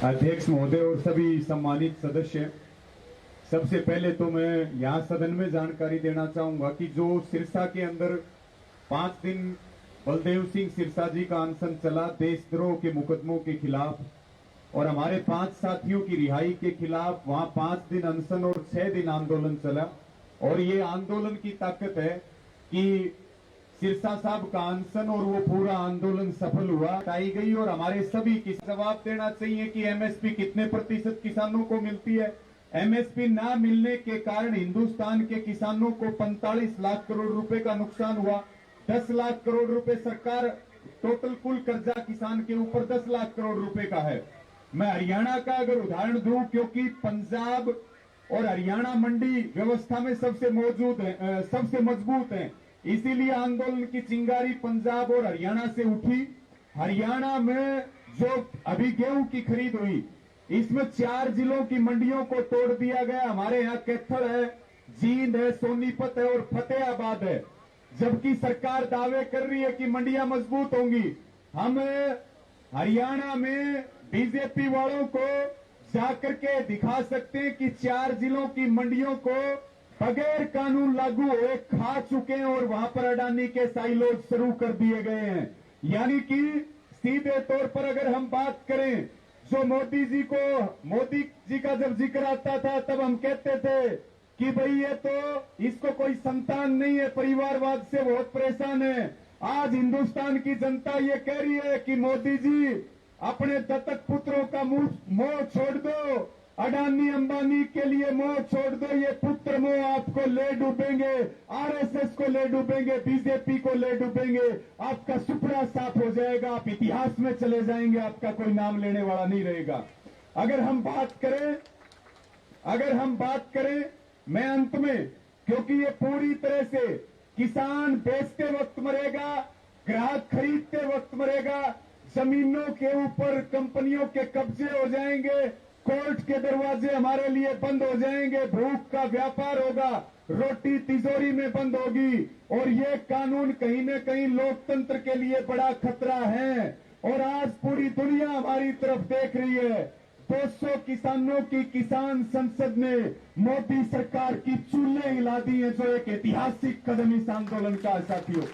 अध्यक्ष महोदय और सभी सम्मानित सदस्य, सबसे पहले तो मैं यहाँ सदन में जानकारी देना चाहूंगा कि जो सिरसा के अंदर 5 दिन बलदेव सिंह सिरसा जी का अनशन चला देशद्रोह के मुकदमों के खिलाफ और हमारे 5 साथियों की रिहाई के खिलाफ, वहां 5 दिन अनशन और 6 दिन आंदोलन चला। और ये आंदोलन की ताकत है कि सिरसा साहब का अनशन और वो पूरा आंदोलन सफल हुआ, आई गई। और हमारे सभी की जवाब देना चाहिए कि एमएसपी कितने प्रतिशत किसानों को मिलती है। एमएसपी ना मिलने के कारण हिंदुस्तान के किसानों को 45 लाख करोड़ रुपए का नुकसान हुआ। 10 लाख करोड़ रुपए सरकार, टोटल कुल कर्जा किसान के ऊपर 10 लाख करोड़ रुपए का है। मैं हरियाणा का अगर उदाहरण दूं, क्योंकि पंजाब और हरियाणा मंडी व्यवस्था में सबसे मजबूत है, इसीलिए आंदोलन की चिंगारी पंजाब और हरियाणा से उठी। हरियाणा में जो अभी गेहूं की खरीद हुई, इसमें 4 जिलों की मंडियों को तोड़ दिया गया। हमारे यहाँ कैथल है, जींद है, सोनीपत है और फतेहाबाद है। जबकि सरकार दावे कर रही है कि मंडियां मजबूत होंगी। हम हरियाणा में बीजेपी वालों को जाकर के दिखा सकते हैं कि 4 जिलों की मंडियों को बगैर कानून लागू हुए खा चुके हैं और वहां पर अडानी के साइलोज शुरू कर दिए गए हैं। यानी कि सीधे तौर पर अगर हम बात करें, जो मोदी जी का जब जिक्र आता था तब हम कहते थे कि भाई ये तो इसको कोई संतान नहीं है, परिवारवाद से बहुत परेशान है। आज हिंदुस्तान की जनता ये कह रही है कि मोदी जी अपने दत्तक पुत्रों का मोह छोड़ दो, अडानी अंबानी के लिए मोह छोड़ दो। ये पुत्र मोह आपको ले डूबेंगे, आरएसएस को ले डूबेंगे, बीजेपी को ले डूबेंगे। आपका सुपड़ा साफ हो जाएगा, आप इतिहास में चले जाएंगे, आपका कोई नाम लेने वाला नहीं रहेगा। अगर हम बात करें मैं अंत में, क्योंकि ये पूरी तरह से किसान बेचते वक्त मरेगा, ग्राहक खरीदते वक्त मरेगा, जमीनों के ऊपर कंपनियों के कब्जे हो जाएंगे, कोर्ट के दरवाजे हमारे लिए बंद हो जाएंगे, भूख का व्यापार होगा, रोटी तिजोरी में बंद होगी। और ये कानून कहीं न कहीं लोकतंत्र के लिए बड़ा खतरा है। और आज पूरी दुनिया हमारी तरफ देख रही है। 200 किसानों की किसान संसद ने मोदी सरकार की चूल्हे हिला दी है, जो एक ऐतिहासिक कदम इस आंदोलन का है साथियों।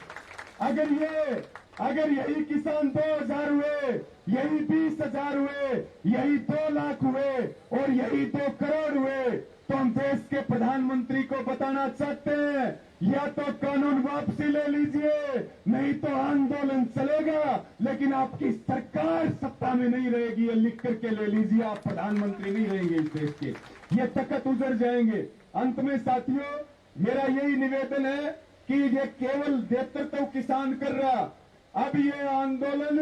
अगर यही किसान 2000 हुए, यही 20,000 हुए, यही 2 लाख हुए और यही 2 करोड़ हुए, तो हम देश के प्रधानमंत्री को बताना चाहते हैं, या तो कानून वापसी ले लीजिए, नहीं तो आंदोलन चलेगा, लेकिन आपकी सरकार सत्ता में नहीं रहेगी। ये लिख करके ले लीजिए, आप प्रधानमंत्री नहीं रहेंगे इस देश के, ये तख्त उजड़ जाएंगे। अंत में साथियों, मेरा यही निवेदन है कि ये केवल नेतृत्व किसान कर रहा, अब ये आंदोलन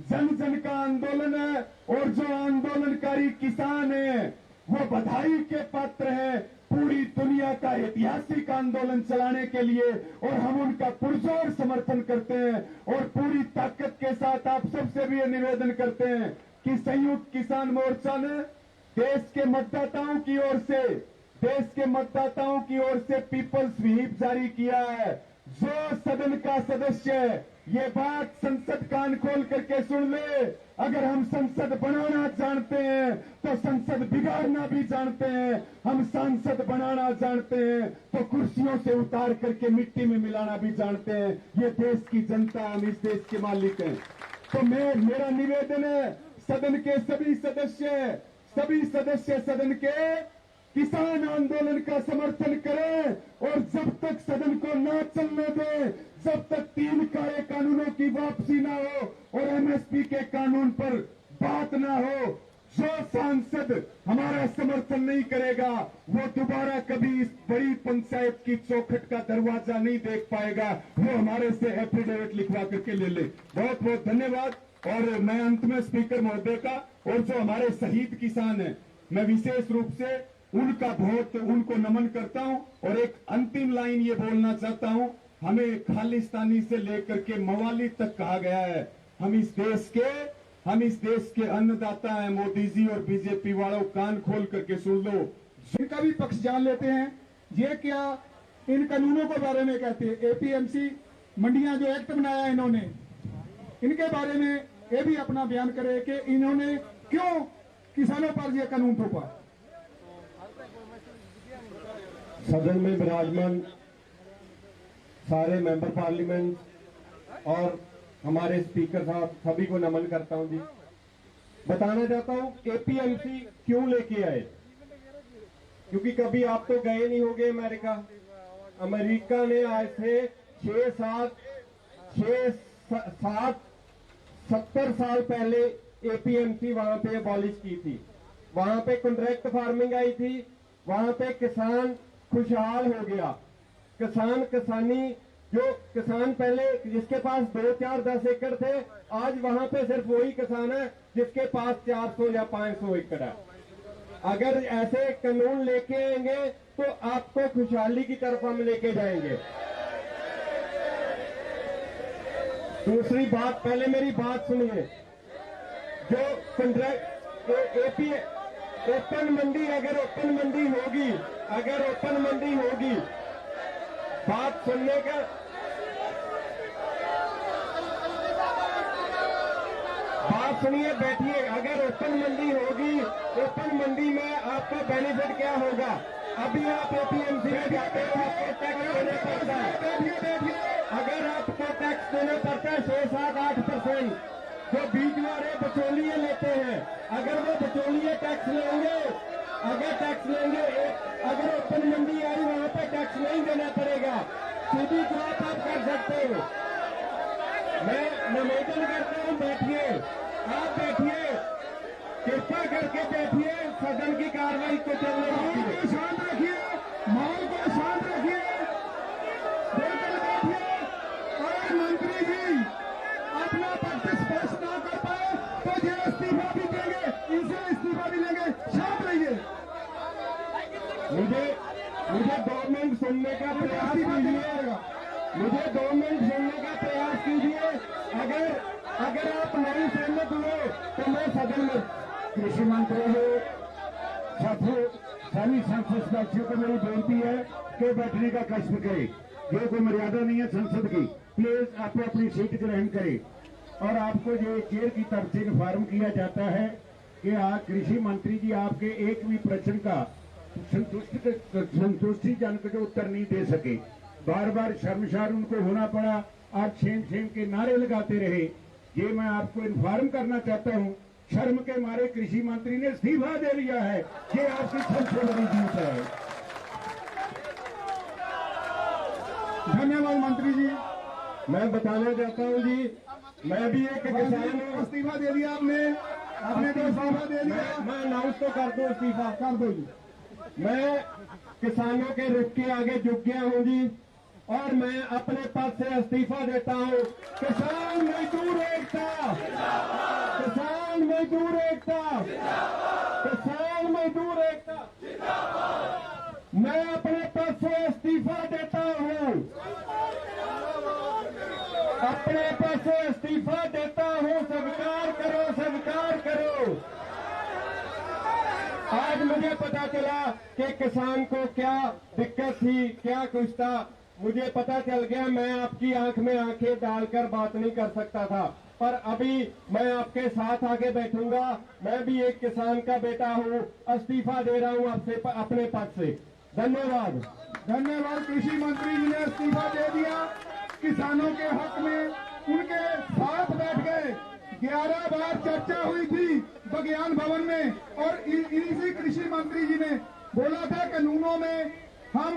जन जन का आंदोलन है। और जो आंदोलनकारी किसान है वो बधाई के पात्र है पूरी दुनिया का ऐतिहासिक आंदोलन चलाने के लिए, और हम उनका पुरजोर समर्थन करते हैं। और पूरी ताकत के साथ आप सबसे भी ये निवेदन करते हैं कि संयुक्त किसान मोर्चा ने देश के मतदाताओं की ओर से पीपल्स व्हिप जारी किया है। जो सदन का सदस्य है, ये बात संसद कान खोल करके सुन ले। अगर हम संसद बनाना जानते हैं तो संसद बिगाड़ना भी जानते हैं। हम सांसद बनाना जानते हैं तो कुर्सियों से उतार करके मिट्टी में मिलाना भी जानते हैं। ये देश की जनता, हम इस देश के मालिक हैं। तो मेरा निवेदन है, सदन के सभी सदस्य सदन के किसान आंदोलन का समर्थन करें। और जब तक सदन को ना चलने दें, जब तक 3 काले कानूनों की वापसी ना हो और एमएसपी के कानून पर बात ना हो, जो सांसद हमारा समर्थन नहीं करेगा वो दोबारा कभी इस बड़ी पंचायत की चौखट का दरवाजा नहीं देख पाएगा। वो हमारे से एफिडेविट लिखवा करके ले ले। बहुत बहुत धन्यवाद। और मैं अंत में स्पीकर महोदय का और जो हमारे शहीद किसान हैं, मैं विशेष रूप से उनको नमन करता हूं। और एक अंतिम लाइन ये बोलना चाहता हूं, हमें खालिस्तानी से लेकर के मवाली तक कहा गया है। हम इस देश के अन्नदाता हैं। मोदी जी और बीजेपी वालों, कान खोल करके सुन लो, इनका भी पक्ष जान लेते हैं। ये क्या इन कानूनों के बारे में कहते हैं, एपीएमसी मंडियां जो एक्ट बनाया इन्होंने, इनके बारे में ये भी अपना बयान करे कि इन्होंने क्यों किसानों पर ये कानून थोपा। सदन में विराजमान सारे मेंबर पार्लियामेंट और हमारे स्पीकर साहब सभी को नमन करता हूं जी। बताना चाहता हूं एपीएमसी क्यों लेके आए, क्योंकि कभी आप तो गए नहीं होंगे अमेरिका। अमेरिका ने आज से 70 साल पहले एपीएमसी वहां पे अबॉलिश की थी। वहां पे कॉन्ट्रैक्ट फार्मिंग आई थी, वहां पे किसान खुशहाल हो गया। किसानी जो किसान पहले जिसके पास 2, 4, 10 एकड़ थे, आज वहां पे सिर्फ वही किसान है जिसके पास 400 या 500 एकड़ है। अगर ऐसे कानून लेके आएंगे तो आपको खुशहाली की तरफ हम लेके जाएंगे। दूसरी बात, पहले मेरी बात सुनिए। जो कॉन्ट्रैक्ट एपी ओपन मंडी, अगर ओपन मंडी होगी, बात सुनने का, बात सुनिए, बैठिए। अगर ओपन मंडी होगी, ओपन मंडी में आपको बेनिफिट क्या होगा? अभी आप एपीएमसी में जाते हो, आपको टैक्स देना पड़ता है। अगर आपको टैक्स देना पड़ता है 6, 7, 8%, जो बीच वाले बिचौलिए लेते हैं, अगर वो बिचौलिए टैक्स लेंगे, अगर ओपन मंडी आई वहां पे टैक्स नहीं देना पड़ेगा। सीधी क्रॉप आप कर सकते हो। मैं निवेदन करता हूं, बैठिए, आप बैठिए, कृपा करके बैठिए, सदन की कार्रवाई को चलने दीजिए। शांत रखिए, माहौल को शांत रखिए, बिल्कुल बैठिए। और मंत्री जी अपना पक्ष स्पष्ट ना कर पाए तो ये इस्तीफा भी देंगे, इनसे इस्तीफा भी लेंगे। शांत रहिए। मुझे 2 मिनट सुनने का प्रयास कीजिए। मुझे 2 मिनट सुनने का प्रयास कीजिए। अगर आप नहीं सहमत हुए तो मैं सदन में, कृषि मंत्री हो, साथियों, सभी संसद सदस्यों को मेरी बेनती है कि बैठने का कष्ट करें। ये कोई मर्यादा नहीं है संसद की। प्लीज आप अपनी सीट ग्रहण करें। और आपको ये चेयर की तरफ से इन्फॉर्म किया जाता है कि आज कृषि मंत्री जी आपके एक भी प्रश्न का संतुष्टिजनक जो उत्तर नहीं दे सके। बार बार शर्मसार उनको होना पड़ा। आप छेम के नारे लगाते रहे। ये मैं आपको इन्फॉर्म करना चाहता हूं, शर्म के मारे कृषि मंत्री ने इस्तीफा दे लिया है। ये आपकी सबसे बड़ी जीत है। धन्यवाद मंत्री जी। मैं बताना चाहता हूं जी, मैं भी एक किसान हूं। इस्तीफा दे दिया आपने तो इस्तीफा दे दिया। मैं अनाउंस तो कर दूं, इस्तीफा कर दो जी। मैं किसानों के रुख के आगे झुक गया हूं जी, और मैं अपने पद से इस्तीफा देता हूं। किसान मजदूर एकता, किसान मजदूर एकता, किसान मजदूर एकता। मैं अपने पद से इस्तीफा देता हूं, अपने पद से इस्तीफा देता हूं। स्वीकार करो, स्वीकार करो। आज मुझे पता चला कि किसान को क्या दिक्कत थी, क्या कुछ था, मुझे पता चल गया। मैं आपकी आंख में आंखें डालकर बात नहीं कर सकता था, पर अभी मैं आपके साथ आगे बैठूंगा। मैं भी एक किसान का बेटा हूं, इस्तीफा दे रहा हूं आपसे अपने पद से। धन्यवाद। धन्यवाद। कृषि मंत्री जी ने इस्तीफा दे दिया। किसानों के हक में उनके साथ बैठ गए। 11 बार चर्चा हुई थी विज्ञान भवन में, और इसी कृषि मंत्री जी ने बोला था कानूनों में हम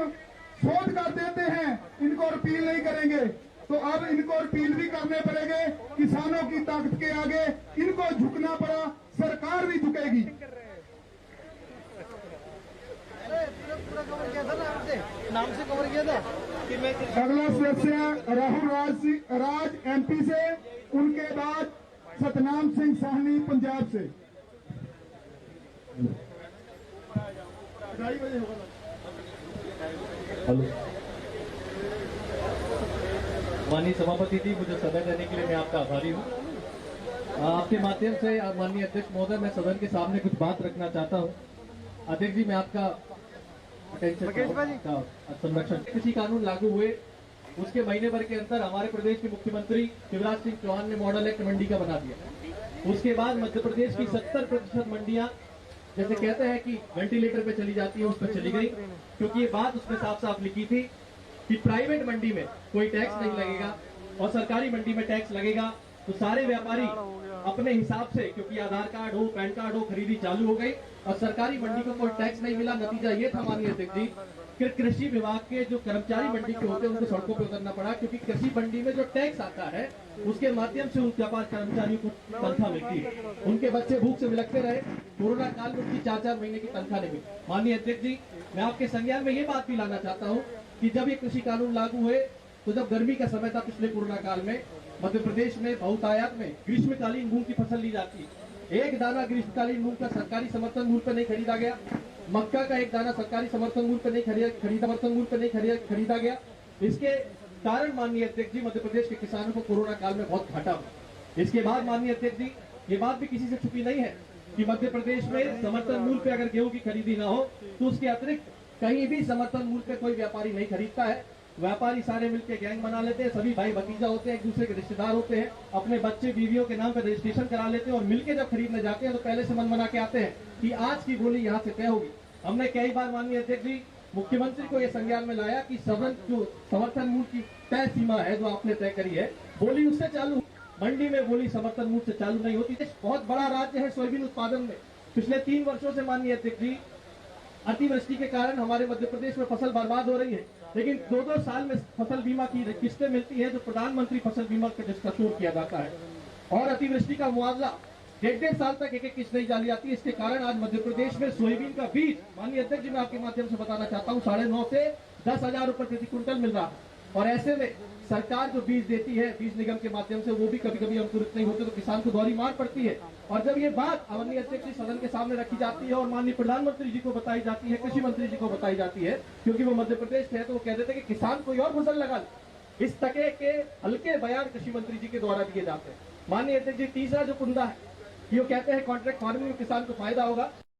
शोध कर देते हैं, इनको रिपील नहीं करेंगे। तो अब इनको रिपील भी करने पड़ेंगे। किसानों की ताकत के आगे इनको झुकना पड़ा, सरकार भी झुकेगी। नाम से कवर किया था कि मैं अगला सदस्य राहुल राज एमपी से, उनके बाद सतनाम सिंह साहनी पंजाब से। 2:30 बजे होगा। माननीय सभापति जी, मुझे सदन देने के लिए मैं आपका आभारी हूँ। आपके माध्यम से माननीय अध्यक्ष महोदय, मैं सदन के सामने कुछ बात रखना चाहता हूँ। अध्यक्ष जी, मैं आपका संरक्षण, कृषि कानून लागू हुए उसके महीने भर के अंदर हमारे प्रदेश के मुख्यमंत्री शिवराज सिंह चौहान ने मॉडल एक्ट मंडी का बना दिया। उसके बाद मध्य प्रदेश की 70% मंडियां जैसे कहते हैं कि वेंटिलेटर पे चली जाती है, उस पर चली गई, क्योंकि ये बात उसमें साफ साफ लिखी थी कि प्राइवेट मंडी में कोई टैक्स नहीं लगेगा और सरकारी मंडी में टैक्स लगेगा। तो सारे व्यापारी अपने हिसाब से, क्योंकि आधार कार्ड हो, पैन कार्ड हो, खरीदी चालू हो गई और सरकारी मंडी को कोई टैक्स नहीं मिला। नतीजा ये था माननीय अध्यक्ष जी कि कृषि विभाग के जो कर्मचारी मंडी के होते हैं उनको सड़कों पर उतरना पड़ा, क्योंकि कृषि मंडी में जो टैक्स आता है उसके माध्यम से उन व्यापार कर्मचारियों को तनख्वाह मिलती है। उनके बच्चे भूख से बिलखते रहे, कोरोना काल में उनकी 4-4 महीने की तनख्वाह नहीं मिली। माननीय अध्यक्ष जी, मैं आपके संज्ञान में ये बात भी लाना चाहता हूँ कि जब ये कृषि कानून लागू हुए तो जब गर्मी का समय था पिछले कोरोना काल में, मध्य प्रदेश में बहुतायत में ग्रीष्मकालीन मूंग की फसल ली जाती है। एक दाना ग्रीष्मकालीन मूंग का सरकारी समर्थन मूल्य पर नहीं खरीदा गया, मक्का का एक दाना सरकारी समर्थन मूल्य पर नहीं खरीदा गया। इसके कारण माननीय अध्यक्ष जी मध्य प्रदेश के किसानों को कोरोना काल में बहुत घाटा हुआ। इसके बाद माननीय अध्यक्ष जी, ये बात भी किसी से छुपी नहीं है कि मध्य प्रदेश में समर्थन मूल्य पे अगर गेहूं की खरीदी ना हो तो उसके अतिरिक्त कहीं भी समर्थन मूल्य पे कोई व्यापारी नहीं खरीदता है। व्यापारी सारे मिलकर गैंग बना लेते हैं, सभी भाई भतीजा होते हैं, एक दूसरे के रिश्तेदार होते हैं, अपने बच्चे बीवियों के नाम पर रजिस्ट्रेशन करा लेते हैं और मिलकर जब खरीदने जाते हैं तो पहले से मन बना के आते हैं कि आज की बोली यहाँ से तय होगी। हमने कई बार माननीय अध्यक्ष जी मुख्यमंत्री को यह संज्ञान में लाया कि सदन जो समर्थन मूल्य की तय सीमा है जो आपने तय करी है, बोली उससे चालू, मंडी में बोली समर्थन मूल्य से चालू नहीं होती। बहुत बड़ा राज्य है सोयाबीन उत्पादन में। पिछले 3 वर्षों से माननीय अध्यक्ष जी अतिवृष्टि के कारण हमारे मध्य प्रदेश में फसल बर्बाद हो रही है, लेकिन 2-2 साल में फसल बीमा की किस्तें मिलती है जो प्रधानमंत्री फसल बीमा का जिसका शुरू किया जाता है, और अतिवृष्टि का मुआवजा 1.5 साल तक एक किस्त नहीं डाली जाती। इसके कारण आज मध्य प्रदेश में सोयाबीन का बीज माननीय अध्यक्ष जी मैं आपके माध्यम से बताना चाहता हूँ 9.5 से 10,000 रुपए प्रति क्विंटल मिल रहा है। और ऐसे में सरकार जो बीज देती है बीज निगम के माध्यम से, वो भी कभी कभी अंकुरित नहीं होते तो किसान को दोहरी मार पड़ती है। और जब ये बात माननीय अध्यक्ष जी सदन के सामने रखी जाती है और माननीय प्रधानमंत्री जी को बताई जाती है, कृषि मंत्री जी को बताई जाती है, क्योंकि वो मध्य प्रदेश के है, तो वो कह देते हैं कि किसान कोई और फसल लगा ले। इस तरह के हल्के बयान कृषि मंत्री जी के द्वारा दिए जाते हैं। माननीय अध्यक्ष जी, तीसरा जो कुंदा है, ये कहते हैं कॉन्ट्रैक्ट फार्मिंग में किसान को फायदा होगा।